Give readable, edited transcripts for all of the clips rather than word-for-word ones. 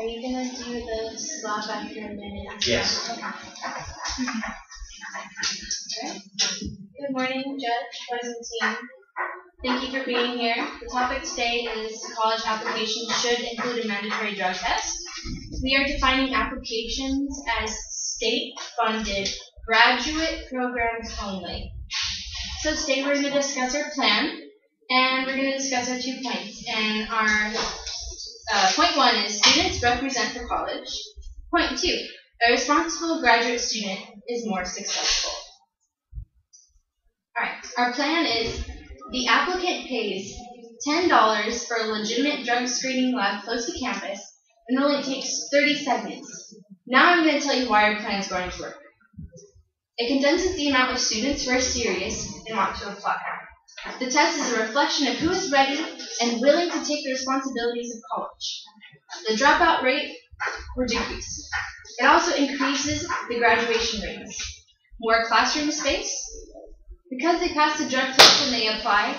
Are you gonna do the slap after a minute? Yes. Okay. Alright. Good morning, Judge, boys and team. Thank you for being here. The topic today is college applications should include a mandatory drug test. We are defining applications as state-funded graduate programs only. So today we're going to discuss our plan, and we're going to discuss our 2 points. And our point 1 is students represent the college. Point 2, a responsible graduate student is more successful. Alright, our plan is the applicant pays $10 for a legitimate drug screening lab close to campus, and it only takes 30 seconds. Now I'm going to tell you why our plan is going to work. It condenses the amount of students who are serious and want to apply. The test is a reflection of who is ready and willing to take the responsibilities of college. The dropout rate will decrease. It also increases the graduation rates. More classroom space. Because they pass the drug test when they apply,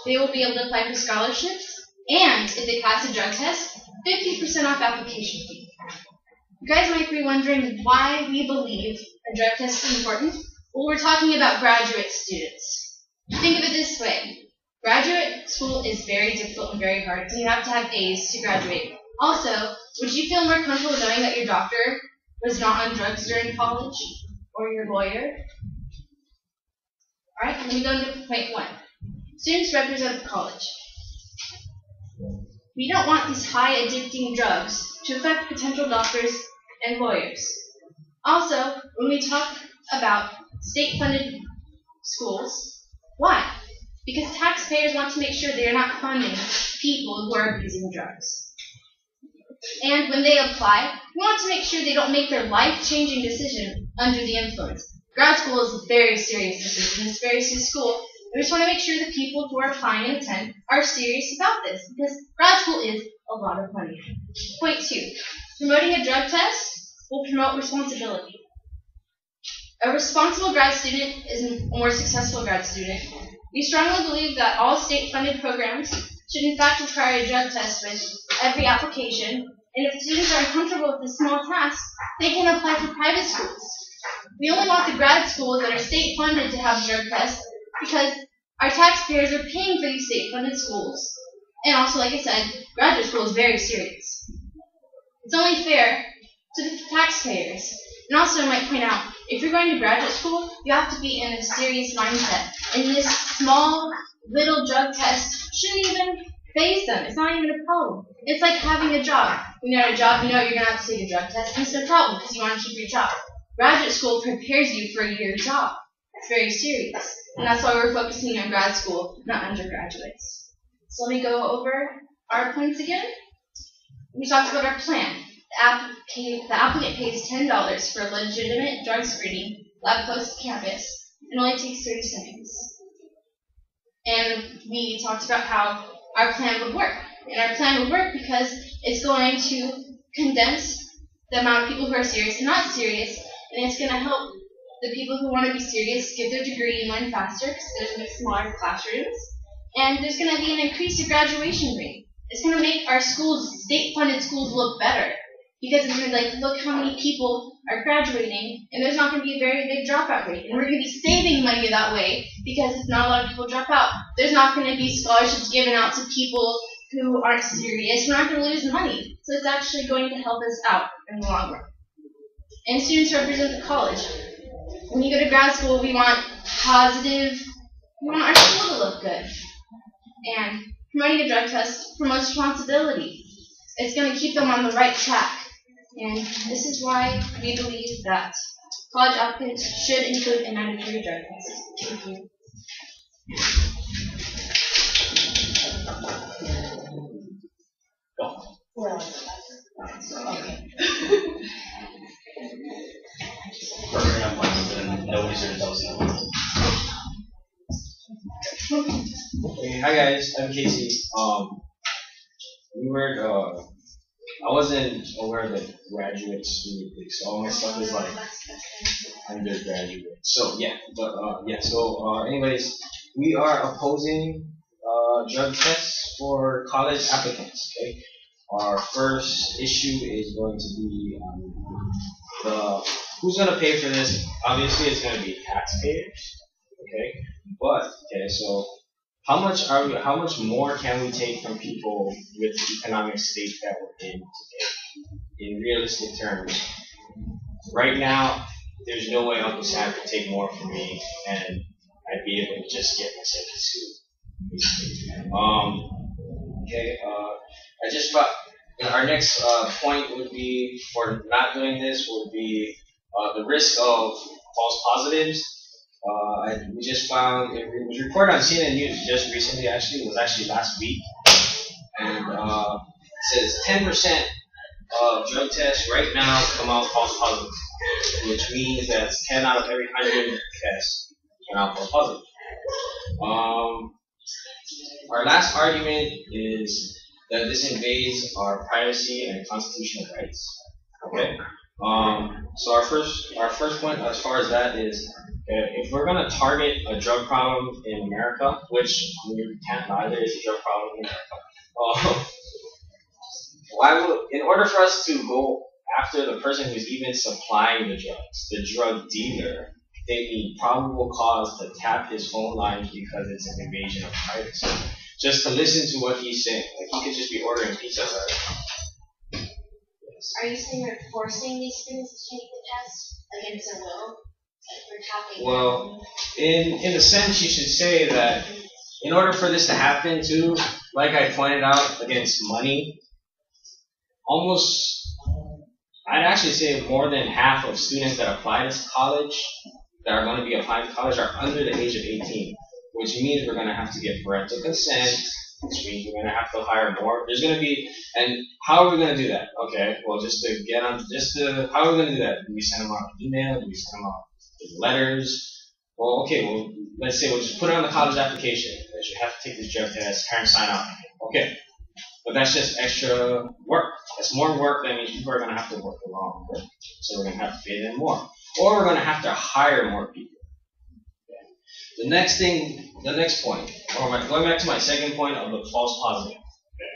they will be able to apply for scholarships. And if they pass the drug test, 50% off application fee. You guys might be wondering why we believe a drug test is important. Well, we're talking about graduate students. Think of it this way. Graduate school is very difficult and very hard, and you have to have A's to graduate. Also, would you feel more comfortable knowing that your doctor was not on drugs during college? Or your lawyer? Alright, let me go into point 1. Students represent the college. We don't want these high addicting drugs to affect potential doctors and lawyers. Also, when we talk about state-funded schools, why? Because taxpayers want to make sure they are not funding people who are abusing drugs. And when they apply, we want to make sure they don't make their life-changing decision under the influence. Grad school is a very serious decision. It's a very serious school. We just want to make sure the people who are applying and attend are serious about this, because grad school is a lot of money. Point 2, promoting a drug test will promote responsibility. A responsible grad student is a more successful grad student. We strongly believe that all state-funded programs should in fact require a drug test with every application, and if students are uncomfortable with this small task, they can apply for private schools. We only want the grad schools that are state-funded to have drug tests because our taxpayers are paying for these state-funded schools. And also, like I said, graduate school is very serious. It's only fair to the taxpayers. And also, I might point out, if you're going to graduate school, you have to be in a serious mindset. And this small, little drug test shouldn't even faze them. It's not even a problem. It's like having a job. When you have a job, you know you're going to have to take a drug test, and it's no problem because you want to keep your job. Graduate school prepares you for your job. It's very serious. And that's why we're focusing on grad school, not undergraduates. So let me go over our points again. We talked about our plan. The applicant pays $10 for a legitimate drug screening lab close to campus. It only takes 30 seconds. And we talked about how our plan would work. And our plan would work because it's going to condense the amount of people who are serious and not serious, and it's going to help the people who want to be serious get their degree and learn faster because there's going to be smaller classrooms. And there's going to be an increased graduation rate. It's going to make our schools, state-funded schools, look better. Because it's going to be like, look how many people are graduating, and there's not going to be a very big dropout rate. And we're going to be saving money that way because if not a lot of people drop out. There's not going to be scholarships given out to people who aren't serious. We're not going to lose money. So it's actually going to help us out in the long run. And students represent the college. When you go to grad school, we want our school to look good. And promoting a drug test promotes responsibility. It's going to keep them on the right track. And this is why we believe that college applicants should include a mandatory drug test. Thank you. Okay. Hey, hi guys, I'm Casey. I wasn't aware of the graduate student thing, so all my stuff is like undergraduate. So yeah, anyways, we are opposing drug tests for college applicants. Okay, our first issue is going to be who's going to pay for this. Obviously, it's going to be taxpayers. Okay, but okay, so how much more can we take from people with the economic state that we're in today? In realistic terms, right now, there's no way Uncle Sam could take more from me, and I'd be able to just get myself a suit. Okay. I just thought our next point would be for not doing this would be the risk of false positives. We just found it was reported on CNN News just recently. Actually, it was actually last week, and it says 10% of drug tests right now come out false positives, which means that 10 out of every 100 tests come out false positive. Our last argument is that this invades our privacy and constitutional rights. Okay. So our first point as far as that is, if we're going to target a drug problem in America, which we can't lie, there is a drug problem in America. In order for us to go after the person who's even supplying the drugs, the drug dealer, they need probable cause to tap his phone lines because it's an invasion of privacy. Just to listen to what he's saying. Like, he could just be ordering pizza, right? Yes. Are you saying we're forcing these students to take the test against their will? Like we're tapping Well, in a sense, you should say that in order for this to happen, too, like I pointed out against money, I'd actually say more than half of students that apply to college, that are going to be applying to college, are under the age of 18. Which means we're going to have to get parental consent, which means we're going to have to hire more. There's going to be, and how are we going to do that? Okay, well, how are we going to do that? Do we send them out an email? Do we send them out letters? Well, okay, well, let's say we'll just put it on the college application that you have to take this drug test, parents sign off. Okay, but that's just extra work. That's more work. That means people are going to have to work longer. So we're going to have to pay them more. Or we're going to have to hire more people. The next point, going back to my second point of the false positive. Okay.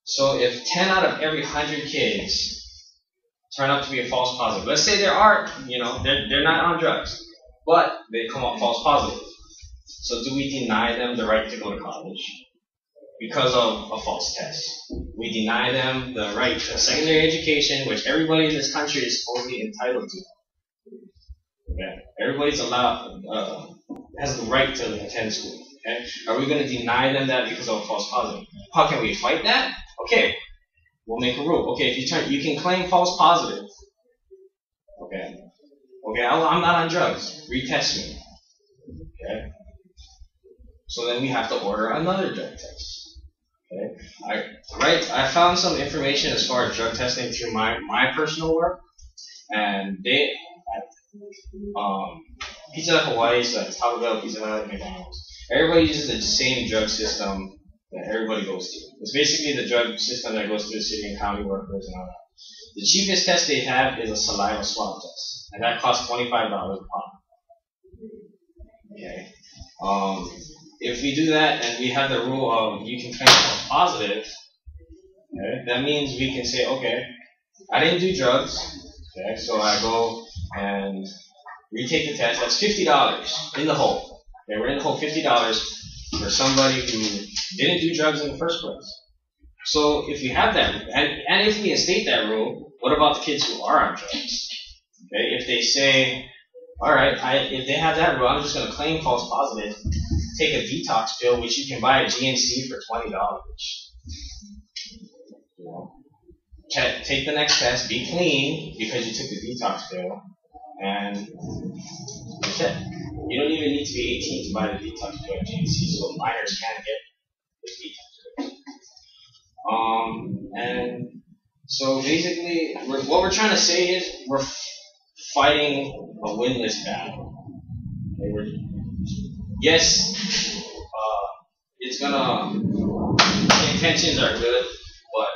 So if 10 out of every 100 kids turn out to be a false positive, let's say there are, they're not on drugs, but they come up false positive. So do we deny them the right to go to college because of a false test? We deny them the right to secondary education, which everybody in this country is supposedly entitled to. Okay. Everybody's allowed, has the right to attend school. Okay? Are we going to deny them that because of a false positive? How can we fight that? Okay, we'll make a rule. Okay, you can claim false positive. Okay, I'm not on drugs. Retest me. Okay. So then we have to order another drug test. Okay. I found some information as far as drug testing through my personal work, and Pizza Hut Hawaii, so that's Taco Bell, Pizza Hut, McDonald's. Everybody uses the same drug system that everybody goes to. It's basically the drug system that goes to the city and county workers and all that. The cheapest test they have is a saliva swab test, and that costs $25 a pop. Okay. If we do that and we have the rule of you can claim false positive, okay, that means we can say, okay, I didn't do drugs. Okay, so I go and retake the test. That's $50 in the hole. Okay, we're in the hole $50 for somebody who didn't do drugs in the first place. So if we have that, and if we instate that rule, what about the kids who are on drugs? Okay, if they say, all right, if they have that rule, I'm just going to claim false positive, take a detox pill, which you can buy at GNC for $20. Take the next test, be clean because you took the detox pill, and that's it. You don't even need to be 18 to buy the detox pill at GNC, so minors can get this detox pill. And so basically, what we're trying to say is we're fighting a winless battle. Okay, it's gonna. The intentions are good, but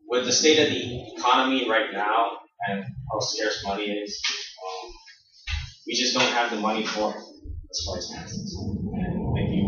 with the state of the economy right now and how scarce money is, we just don't have the money for it as far as taxes. And thank you.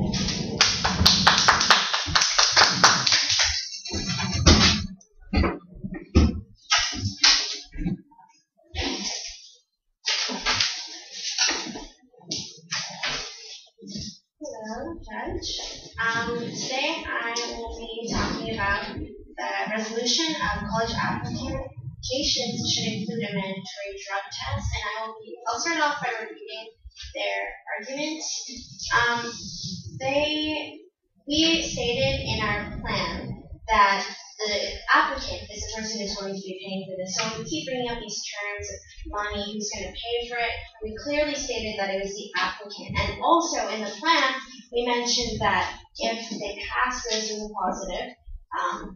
resolution, college applications should include a mandatory drug test, and I'll start off by repeating their arguments. We stated in our plan that the applicant is the person who's going to be paying for this. So when we keep bringing up these terms of money, who's going to pay for it, we clearly stated that it was the applicant. And also in the plan, we mentioned that if they pass this as a positive,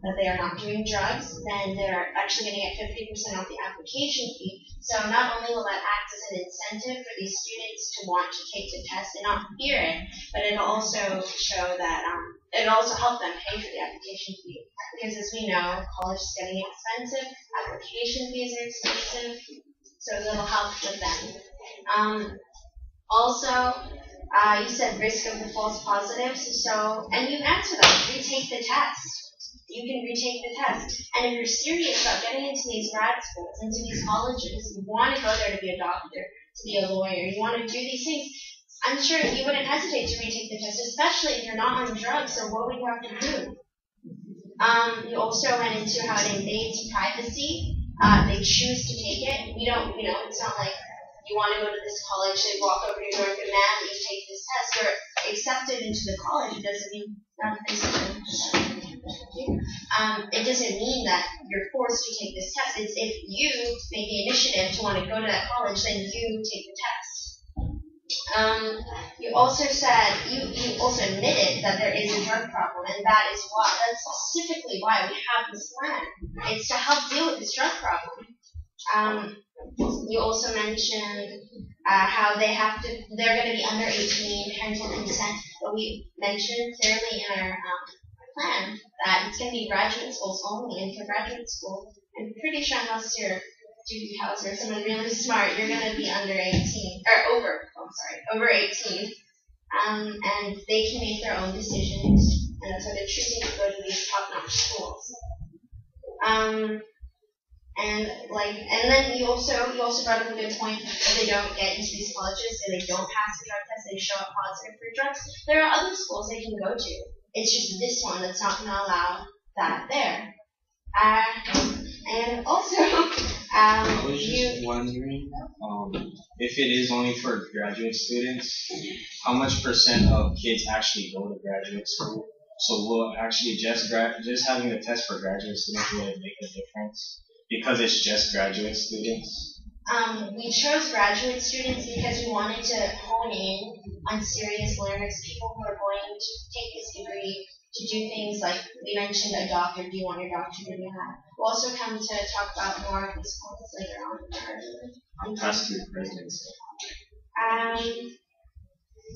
that they are not doing drugs, then they're actually going to get 50% off the application fee. So not only will that act as an incentive for these students to want to take the test and not fear it, but it'll also show that it'll also help them pay for the application fee. Because as we know, college is getting expensive, application fees are expensive, so it'll help with them. Also, you said risk of the false positives, and you answered that, retake the test. You can retake the test. And if you're serious about getting into these grad schools, into these colleges, you want to go there to be a doctor, to be a lawyer, you want to do these things, I'm sure you wouldn't hesitate to retake the test, especially if you're not on drugs, so what would you have to do? You also went into how it invades privacy. They choose to take it. We don't, it's not like you want to go to this college, they walk over to your door and demand that you take this test. You're accepted into the college. It doesn't mean it doesn't mean that you're forced to take this test. It's if you make the initiative to want to go to that college, then you take the test. You also said, you also admitted that there is a drug problem, and that's specifically why we have this plan. It's to help deal with this drug problem. You also mentioned how they're going to be under 18, parental consent, but we mentioned clearly in our plan that it's going to be graduate schools only, and for graduate school, I'm pretty sure unless you're Judy House or someone really smart, you're going to be under 18, or over 18, and they can make their own decisions, and so they're choosing to go to these top-notch schools. And then you also brought up a good point. If they don't get into these colleges and they don't pass the drug test, they show up positive for drugs, there are other schools they can go to. It's just this one that's not going to allow that there. And also, I was just wondering, if it is only for graduate students, how much % of kids actually go to graduate school? So will actually just having the test for graduate students will it make a difference? Because it's just graduate students? We chose graduate students because we wanted to hone in on serious learners, people who are going to take this degree to do things like, we mentioned a doctor, do you want your doctor to do that? We'll also come to talk about more of these points later on in our argument. I'm past your presidents.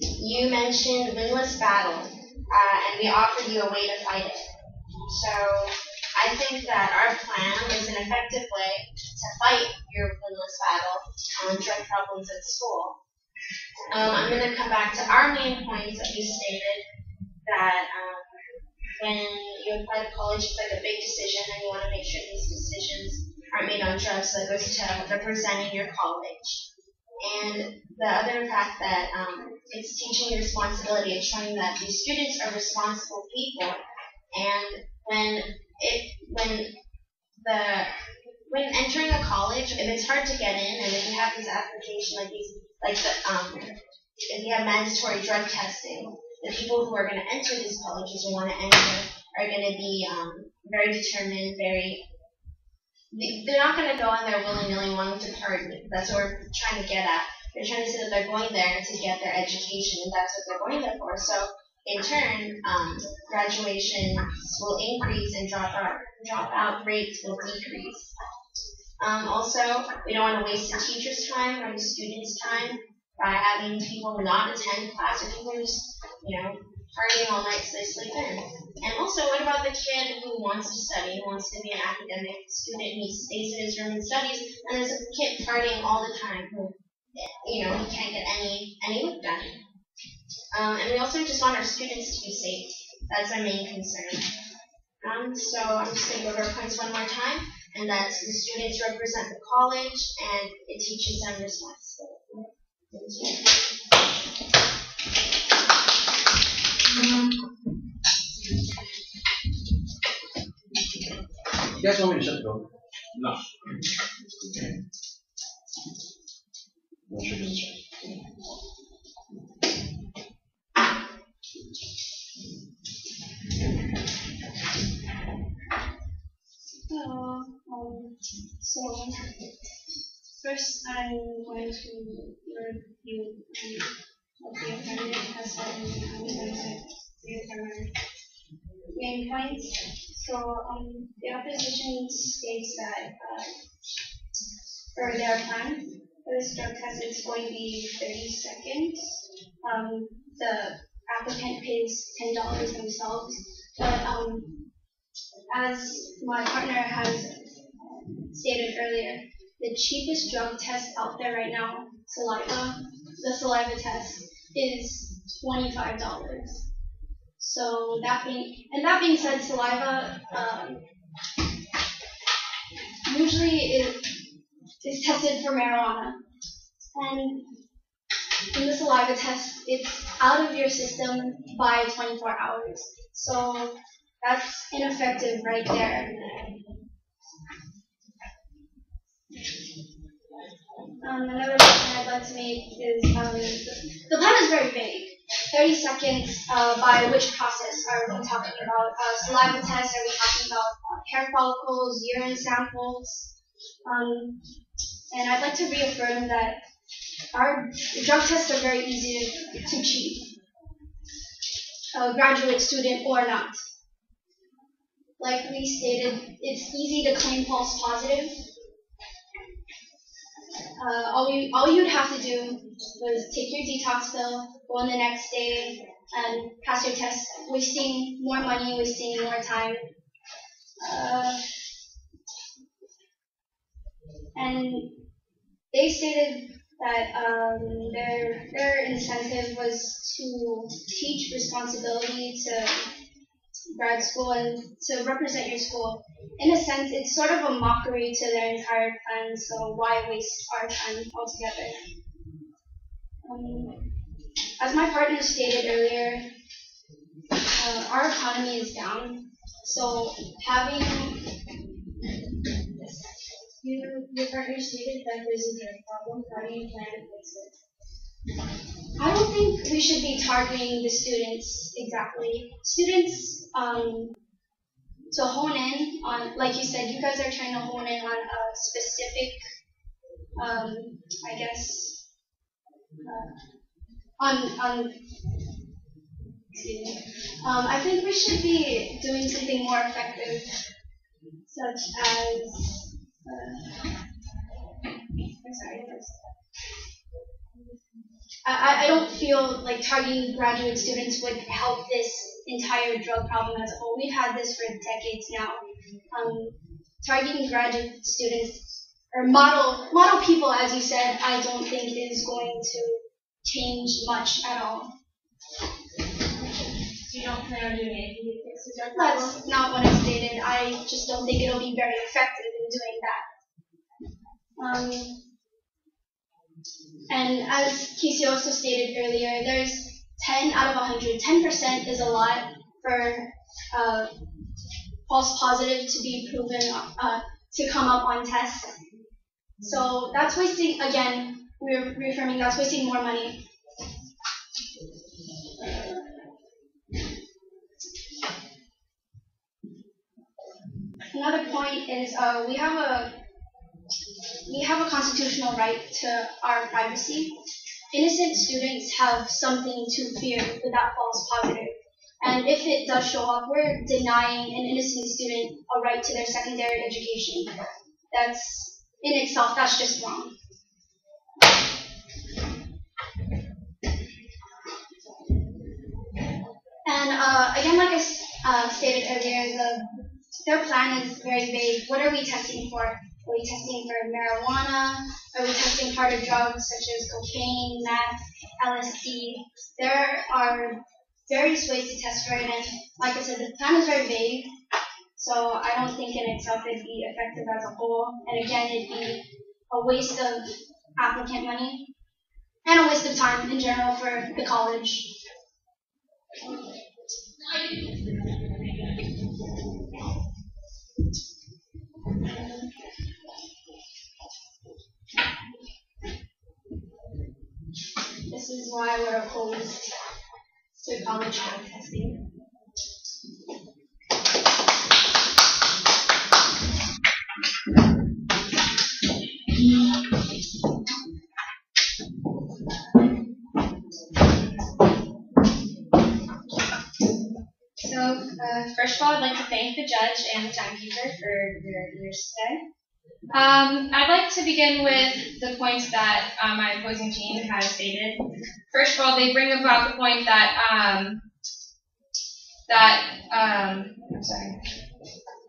You mentioned winless battle, and we offered you a way to fight it. So I think that our plan is an effective way to fight your winless battle on drug problems at school. I'm going to come back to our main points that you stated, that when you apply to college, it's like a big decision, and you want to make sure these decisions aren't made on drugs, so that goes to representing your college. And the other fact that it's teaching you responsibility, it's showing that these students are responsible people, and when entering a college, if it's hard to get in, and if you have these applications if you have mandatory drug testing, the people who are going to enter these colleges and want to enter are going to be very determined, they're not going to go in there willy-nilly wanting to party. That's what we're trying to get at. They're trying to say that they're going there to get their education, and that's what they're going there for. So in turn, graduation will increase and dropout rates will decrease. Also, we don't want to waste the teacher's time or the student's time by having people not attend class, or people just, partying all night so they sleep in. And also, what about the kid who wants to study, who wants to be an academic student, and he stays in his room and studies, and there's a kid partying all the time who, he can't get any work done. And we also just want our students to be safe. That's our main concern. So I'm just going to go over our points one more time, and that's the students represent the college, and it teaches them responsibility. Thank you. You guys want me to shut the door? No. I'm sure this is Hello. So first I'm going to review what the offender has said and the main points. So the opposition states that for their plan for this drug test it's going to be 30 seconds. The applicant pays $10 themselves, but as my partner has stated earlier, the cheapest drug test out there right now, the saliva test, is $25. So that being said, saliva usually is tested for marijuana, and in the saliva test, it's out of your system by 24 hours. So that's ineffective right there. Another point I'd like to make is the plan is very vague. 30 seconds by which process are we talking about? Saliva test, are we talking about hair follicles, urine samples? And I'd like to reaffirm that our drug tests are very easy to cheat, graduate student or not. Like we stated, it's easy to claim false positive. All you'd have to do was take your detox pill, go on the next day, and pass your test, wasting more money, wasting more time. And they stated that their incentive was to teach responsibility to grad school and to represent your school. In a sense, it's sort of a mockery to their entire plan, so why waste our time altogether? As my partner stated earlier, our economy is down, so having your partner stated that there's a drug problem. How do you plan to fix it? I don't think we should be targeting the students exactly. Students, to hone in on, like you said, you guys are trying to hone in on a specific, I guess, excuse me. I think we should be doing something more effective, such as, I don't feel like targeting graduate students would help this entire drug problem as a whole. We've had this for decades now. Targeting graduate students or model people, as you said, I don't think is going to change much at all. So you don't plan on doing anything to fix the drug problem? That's not what I stated. I just don't think it'll be very effective in doing that. And as Casey also stated earlier, there's 10 out of 100. 10% is a lot for false positive to be proven to come up on tests. So that's wasting, again, we're reaffirming that's wasting more money. Another point is we have a constitutional right to our privacy. Innocent students have something to fear with that false positive. And if it does show up, we're denying an innocent student a right to their secondary education. That's, in itself, that's just wrong. And again, like I stated earlier, their plan is very vague. What are we testing for? Are we testing for marijuana? Are we testing harder drugs such as cocaine, meth, LSD? There are various ways to test for it, and like I said, the plan is very vague, so I don't think in itself it'd be effective as a whole. And again, it'd be a waste of applicant money and a waste of time in general for the college. why we're opposed to college drug testing. So, first of all, I'd like to thank the judge and the timekeeper for your stay. I'd like to begin with the points that my opposing team has stated. First of all, they bring about the point that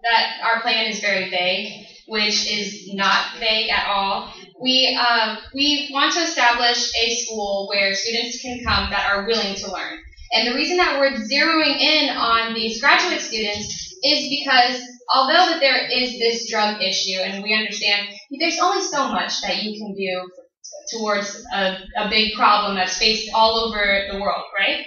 that our plan is very vague, which is not vague at all. We want to establish a school where students can come that are willing to learn. And the reason that we're zeroing in on these graduate students is because although that there is this drug issue, and we understand there's only so much that you can do towards a big problem that's faced all over the world, right?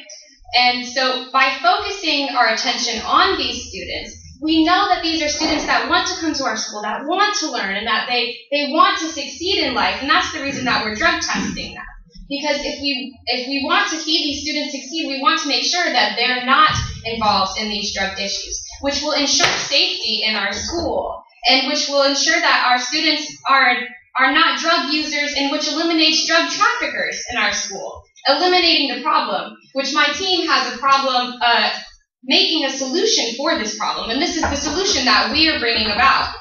And so by focusing our attention on these students, we know that these are students that want to come to our school, that want to learn, and that they want to succeed in life, and that's the reason that we're drug testing them. Because if we want to see these students succeed, we want to make sure that they're not involved in these drug issues, which will ensure safety in our school, and which will ensure that our students are not drug users, and which eliminates drug traffickers in our school, eliminating the problem, which my team has a problem making a solution for this problem, and this is the solution that we are bringing about.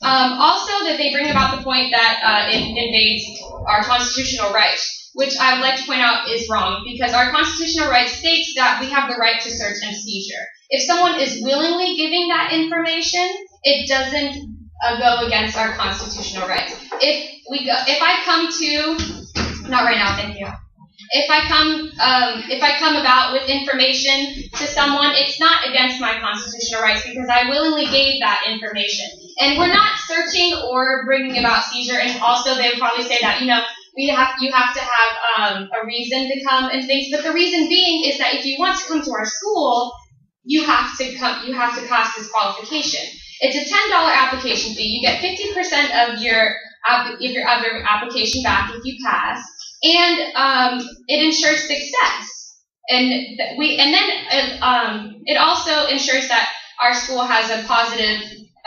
Also, that they bring about the point that it invades our constitutional rights, which I would like to point out is wrong, because our constitutional right states that we have the right to search and seizure. If someone is willingly giving that information, it doesn't go against our constitutional rights. If I come to, not right now, thank you. If I come about with information to someone, it's not against my constitutional rights because I willingly gave that information. And we're not searching or bringing about seizure. And also, they would probably say that, you have to have a reason to come and things. But the reason being is that if you want to come to our school, you have to pass this qualification. It's a $10 application fee. You get 50% of your application back if you pass, and it ensures success. And it also ensures that our school has a positive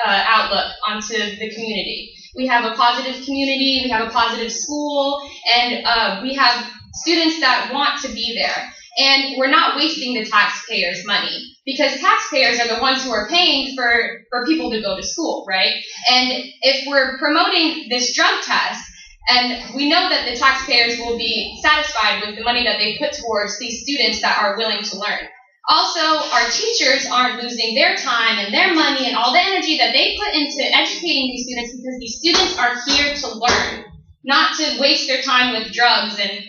outlook onto the community. We have a positive community, we have a positive school, and we have students that want to be there. And we're not wasting the taxpayers' money, because taxpayers are the ones who are paying for people to go to school, right? And if we're promoting this drug test, and we know that the taxpayers will be satisfied with the money that they put towards these students that are willing to learn. Also, our teachers aren't losing their time and their money and all the energy that they put into educating these students, because these students are here to learn, not to waste their time with drugs and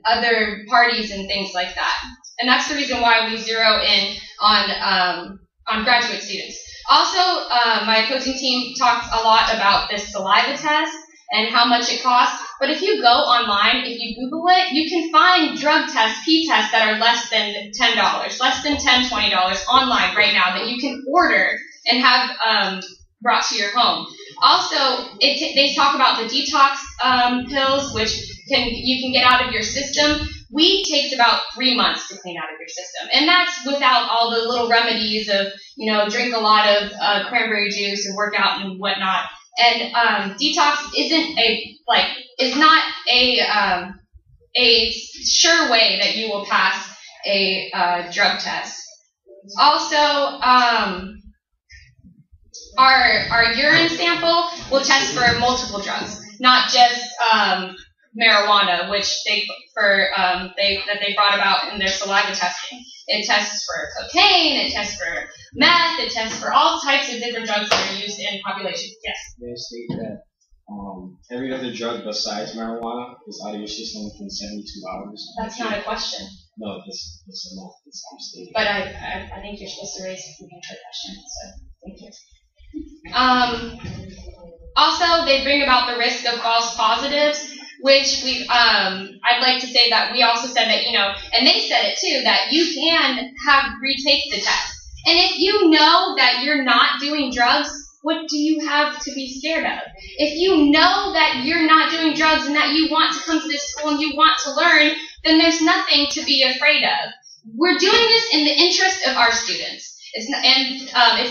other parties and things like that. And that's the reason why we zero in on graduate students. Also, my opposing team talked a lot about this saliva test and how much it costs. But if you go online, if you Google it, you can find drug tests, P-tests that are less than $10, less than $10, $20 online right now that you can order and have brought to your home. Also, they talk about the detox pills, which you can get out of your system. Weed takes about 3 months to clean out of your system, and that's without all the little remedies of, drink a lot of cranberry juice and work out and whatnot. And detox is not a sure way that you will pass a drug test. Also, our urine sample will test for multiple drugs, not just marijuana, which they brought about in their saliva testing. It tests for cocaine, it tests for meth, it tests for all types of different drugs that are used in populations. Yes? They state that every other drug besides marijuana is out of your system within 72 hours. That's not a question. No, this is not. I'm stating. But I think you're supposed to raise the question, so thank you. Also, they bring about the risk of false positives, which I'd like to say that we also said that, and they said it too, that you can retake the test. And if you know that you're not doing drugs, what do you have to be scared of? If you know that you're not doing drugs and that you want to come to this school and you want to learn, then there's nothing to be afraid of. We're doing this in the interest of our students. It's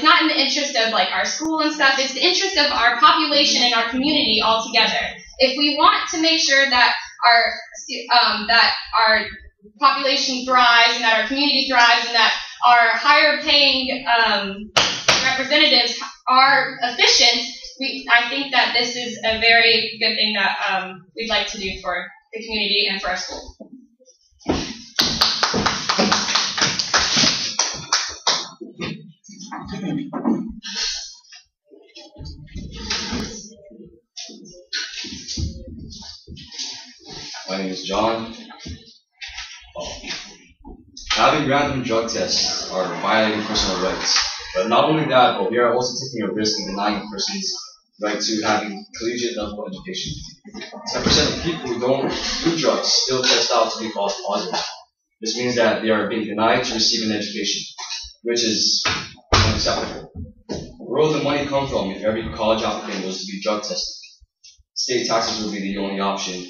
not in the interest of like our school and stuff. It's the interest of our population and our community all together. If we want to make sure that our population thrives and that our community thrives and that our higher paying representatives are efficient, I think that this is a very good thing that we'd like to do for the community and for our school. My name is John. Having random drug tests are violating personal rights. But not only that, but we are also taking a risk in denying a person's right to having collegiate level education. 10% of people who don't do drugs still test out to be false positive. This means that they are being denied to receive an education, which is unacceptable. Where will the money come from if every college applicant was to be drug tested? State taxes will be the only option to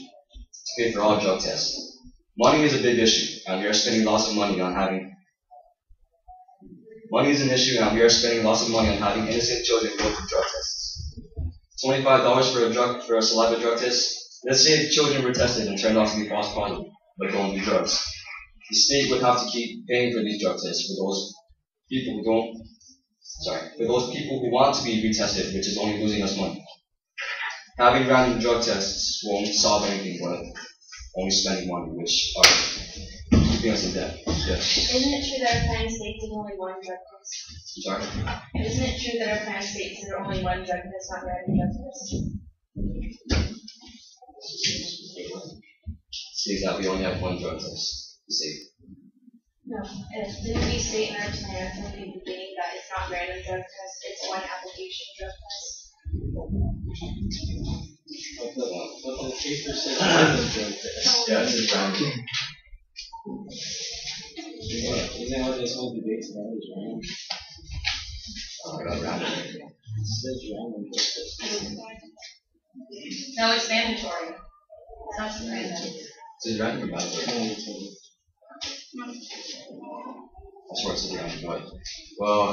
pay for all drug tests. Money is a big issue, and we are spending lots of money on having. Money is an issue, and we are spending lots of money on having innocent children go through drug tests. $25 for a saliva drug test. Let's say if children were tested and turned out to be false positive, but don't do drugs. The state would have to keep paying for these drug tests for those people who want to be retested, which is only losing us money. Having random drug tests won't solve anything but only spending money, which are keeping us in debt. Yes. Isn't it true that our plan states there's only one drug test? I'm sorry? Isn't it true that our plan states there's only one drug test, not random drug test? States that we only have one drug test to save. No. Didn't we state in our plan from the beginning that it's not random drug test, it's one application drug test? But the paper says random drug test. Yeah, this is random. Isn't that what this whole debate's about? Is random? Oh, I got random. It says random drug test. No, it's mandatory. It's not random. This is random or mandatory? That's where it's random, but well.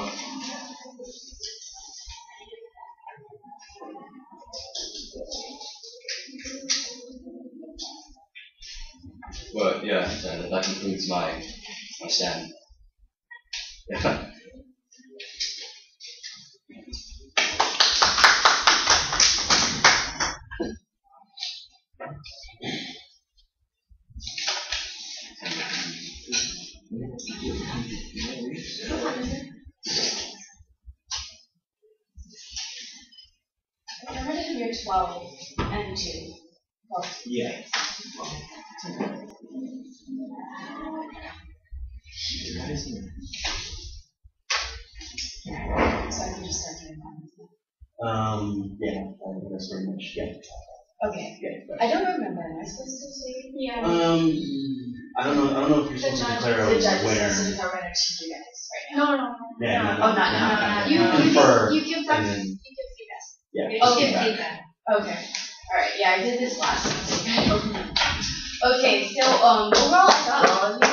But yeah, that concludes my stand. Yeah. I read in year 12 and 2. Well, Yeah. so I can just start doing that. Yeah, I think that's very much, yeah. Okay. Yeah. I don't remember. Am I supposed to say? Yeah. I don't know if you're supposed to declare The judge where. is supposed to declare whether to you guys right now. No. Yeah, Oh, not now. You give and them. then, You give feedback. yeah. You Okay, give feedback. Okay. Alright, yeah, I did this last week. Okay, so overall I thought all of you